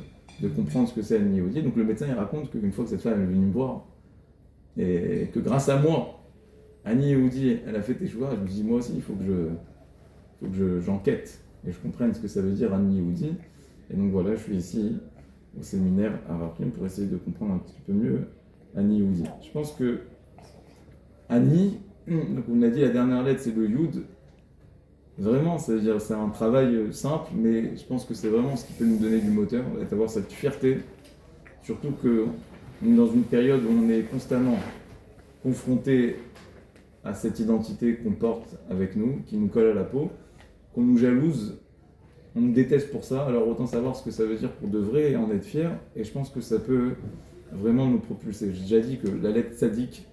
comprendre ce que c'est Ani Yehudi. Donc, le médecin, il raconte qu'une fois que cette femme est venue me voir, et que grâce à moi, Ani Yehudi, elle a fait Teshuva, je me dis, moi aussi, il faut que j'enquête et je comprenne ce que ça veut dire Ani Yehudi. Et donc voilà, je suis ici au séminaire à Raprim pour essayer de comprendre un petit peu mieux Ani Yehudi. Je pense que Ani, donc on a dit la dernière lettre c'est le Yud. Vraiment, c'est-à-dire c'est un travail simple, mais je pense que c'est vraiment ce qui peut nous donner du moteur, d'avoir cette fierté. Surtout que on est dans une période où on est constamment confronté à cette identité qu'on porte avec nous, qui nous colle à la peau, qu'on nous jalouse, on nous déteste pour ça, alors autant savoir ce que ça veut dire pour de vrai et en être fier, et je pense que ça peut vraiment nous propulser. J'ai déjà dit que la lettre tzaddik,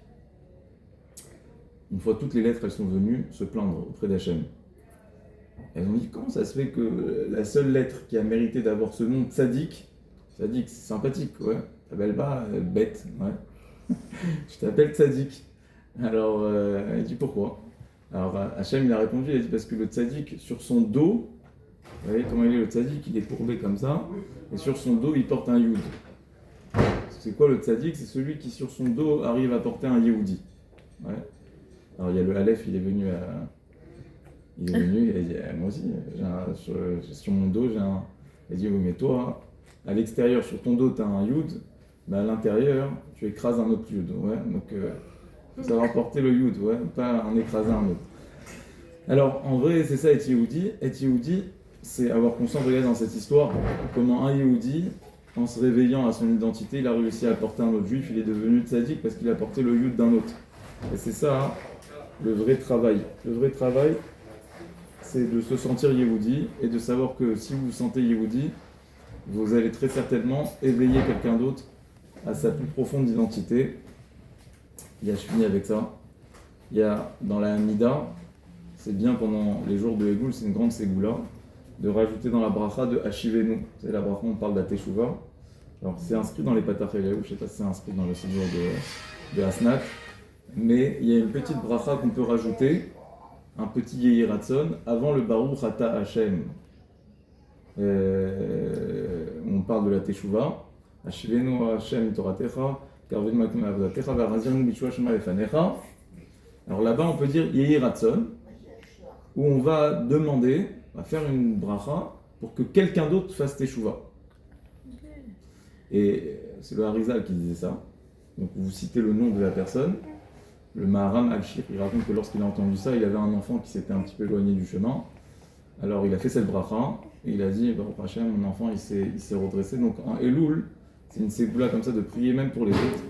une fois toutes les lettres elles sont venues se plaindre auprès d'Hachem. Elles ont dit comment ça se fait que la seule lettre qui a mérité d'avoir ce nom tzaddik, c'est sympathique, ouais, t'appelles pas bête, ouais. Je t'appelle tzaddik. Alors, elle dit pourquoi? Alors Hachem il a répondu, il a dit parce que le tzaddik sur son dos, vous voyez comment il est le tzaddik, il est courbé comme ça, et sur son dos il porte un yud. C'est quoi le tzaddik? C'est celui qui sur son dos arrive à porter un yehudi. Ouais. Alors il y a le Aleph, il est venu, il a dit moi aussi, sur mon dos j'ai un. Il a dit oui mais toi, à l'extérieur sur ton dos tu as un yud, mais à l'intérieur tu écrases un autre yud. Ouais. Donc faut savoir porter le yud, ouais, pas en écraser un autre. Alors en vrai c'est ça être yehudi. Être yehudi, c'est avoir conscience, regarde dans cette histoire, comment un yehudi, en se réveillant à son identité, il a réussi à porter un autre juif, il est devenu tzaddik parce qu'il a porté le yud d'un autre. Et c'est ça, le vrai travail. Le vrai travail, c'est de se sentir yehudi et de savoir que si vous vous sentez yehudi, vous allez très certainement éveiller quelqu'un d'autre à sa plus profonde identité. Je finis avec ça. Il y a dans la Hamida, c'est bien pendant les jours de Egoul, c'est une grande ségoula, de rajouter dans la bracha de Hashivenu. C'est la bracha, on parle de la Teshuva. Alors c'est inscrit dans les Patach Eliyahu, je ne sais pas si c'est inscrit dans le séjour de Asnat, mais il y a une petite bracha qu'on peut rajouter, un petit Yehi Ratzon, avant le Baruch Ata Hashem. On parle de la Teshuva. Hashivenu Hashem Toratecha, Karvin Makim Avodatecha, Varazirnu Bishua Shema Lefanecha. Alors là-bas, on peut dire Yehi Ratzon, où on va demander, on va faire une bracha pour que quelqu'un d'autre fasse Teshuva. Et c'est le Harizal qui disait ça. Donc vous citez le nom de la personne. Le Maharam Al-Shir, il raconte que lorsqu'il a entendu ça, il avait un enfant qui s'était un petit peu éloigné du chemin. Alors il a fait cette bracha et il a dit Baruch Hashem, mon enfant il s'est redressé. Donc en Elul, c'est une ségoula comme ça de prier même pour les autres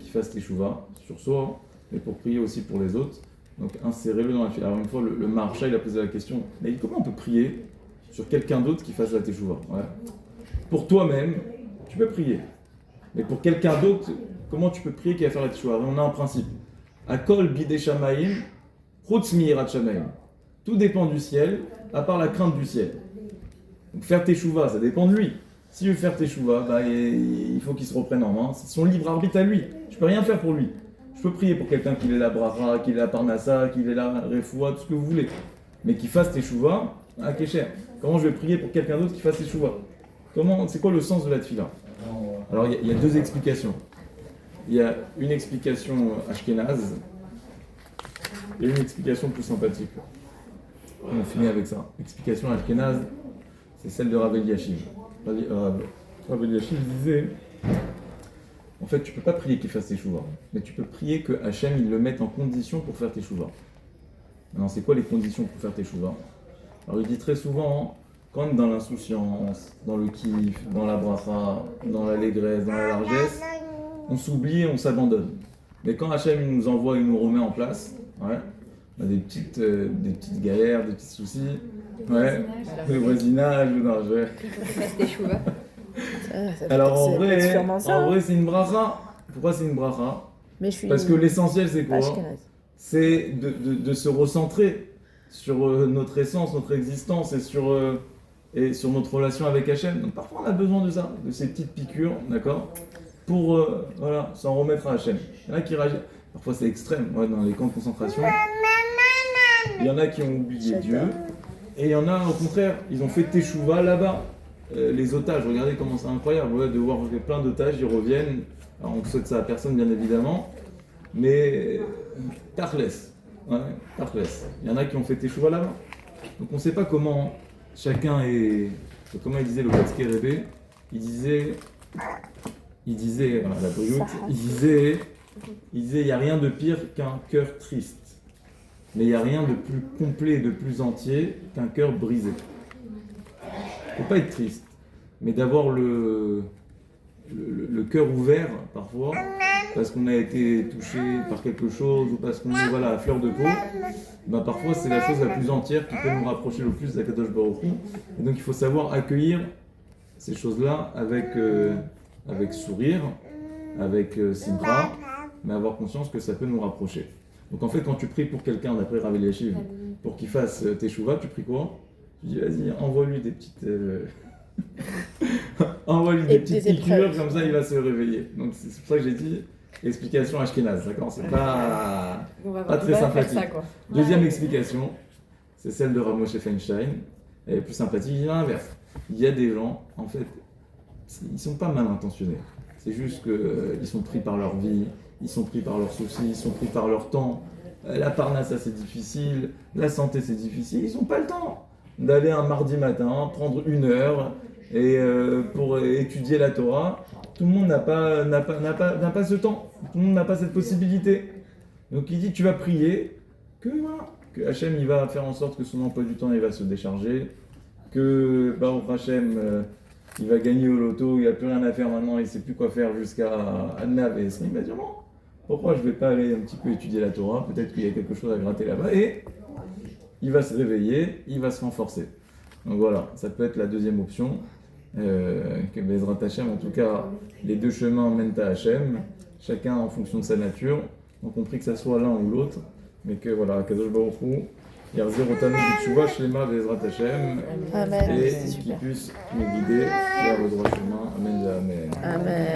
qui fassent Teshuva sur soi, mais pour prier aussi pour les autres. Donc insérez-le dans la file. Alors une fois, le Maharsha il a posé la question, mais comment on peut prier sur quelqu'un d'autre qui fasse la Teshuva? Ouais. Pour toi-même, tu peux prier. Mais pour quelqu'un d'autre, comment tu peux prier qui va faire la Teshuva? On a un principe. Akol bidei shamayim, chutz mi'irat shamayim. Tout dépend du ciel, à part la crainte du ciel. Donc faire Teshuva, ça dépend de lui. S'il veut faire Teshuva, il faut qu'il se reprenne en main. C'est son libre arbitre à lui. Je peux rien faire pour lui. Je peux prier pour quelqu'un qu'il ait la bracha, qu'il ait la parnassa, qu'il ait la refoua, tout ce que vous voulez. Mais qu'il fasse Teshuva, Kesher. Comment je vais prier pour quelqu'un d'autre qui fasse Teshuva? C'est quoi le sens de la tefila? Alors il y a deux explications. Il y a une explication ashkénaze et une explication plus sympathique. On finit avec ça. L'explication ashkénaze, c'est celle de Rav Eliashiv. Rav Eliashiv disait En fait, tu peux pas prier qu'il fasse teshuva, mais tu peux prier que Hachem il le mette en condition pour faire teshuva. Alors, c'est quoi les conditions pour faire teshuva? Alors, il dit très souvent, quand on est dans l'insouciance, dans le kiff, dans la bracha, dans l'allégresse, dans la largesse, on s'oublie et on s'abandonne. Mais quand Hachem il nous envoie, il nous remet en place, ouais, on a des petites galères, des petits soucis, ouais, le voisinage, non, je... Alors en vrai, c'est une bracha. Pourquoi c'est une bracha? Parce que l'essentiel c'est quoi? C'est de se recentrer sur notre essence, notre existence et sur notre relation avec Hachem. Donc parfois on a besoin de ça, de ces petites piqûres, d'accord, pour voilà, s'en remettre à Hachem. Il y en a qui réagissent. Parfois c'est extrême, ouais, dans les camps de concentration. Il y en a qui ont oublié Dieu. Et il y en a au contraire, ils ont fait teshuva là-bas. Les otages, regardez comment c'est incroyable, ouais, de voir plein d'otages, ils reviennent. Alors on ne souhaite ça à personne bien évidemment. Mais Tachles, ouais, Tachles. Il y en a qui ont fait teshuva là-bas. Donc on ne sait pas comment chacun est. Comment il disait le Kotzke Rebbe, il disait voilà, la Brioute, il disait il n'y a rien de pire qu'un cœur triste. Mais il n'y a rien de plus complet et de plus entier qu'un cœur brisé. Il ne faut pas être triste, mais d'avoir le cœur ouvert parfois, parce qu'on a été touché par quelque chose ou parce qu'on est voilà, à fleur de peau, ben parfois c'est la chose la plus entière qui peut nous rapprocher le plus d'Akadosh Baruch Hu. Et donc il faut savoir accueillir ces choses-là avec sourire, avec simra, mais avoir conscience que ça peut nous rapprocher. Donc en fait, quand tu pries pour quelqu'un, d'après Rav Eliashiv, pour qu'il fasse teshuva, tu pries quoi? Tu dis vas-y, envoie-lui des petites... envoie-lui des petites piqûres, comme ça il va se réveiller. Donc c'est pour ça que j'ai dit explication ashkénaze, d'accord? C'est pas très sympathique. Ça, quoi. Deuxième explication, c'est celle de Rav Moshe Feinstein. Elle est plus sympathique, il dit l'inverse. Il y a des gens, en fait, ils sont pas mal intentionnés. C'est juste qu'ils sont pris par leur vie, ils sont pris par leurs soucis, ils sont pris par leur temps. La parnassa c'est difficile, la santé c'est difficile, ils n'ont pas le temps d'aller un mardi matin, prendre 1 heure et, pour étudier la Torah. Tout le monde n'a pas ce temps, tout le monde n'a pas cette possibilité. Donc il dit tu vas prier que Hachem il va faire en sorte que son emploi du temps il va se décharger, que Baruch Hachem il va gagner au loto, il n'a plus rien à faire maintenant, il ne sait plus quoi faire jusqu'à Adnav et Esrim. Il va dire non, pourquoi je ne vais pas aller un petit peu étudier la Torah, peut-être qu'il y a quelque chose à gratter là-bas, et il va se réveiller, il va se renforcer. Donc voilà, ça peut être la deuxième option, que Bezrat Hachem, en tout cas, les deux chemins mènent à Hachem, chacun en fonction de sa nature, donc on prie que ça soit l'un ou l'autre, mais que voilà, Kadosh Baruch Hu, Yarzir Otanu B'Tshuva Shlema Bezrat Hachem, et qu'il puisse nous guider vers le droit chemin. Amen. Amen.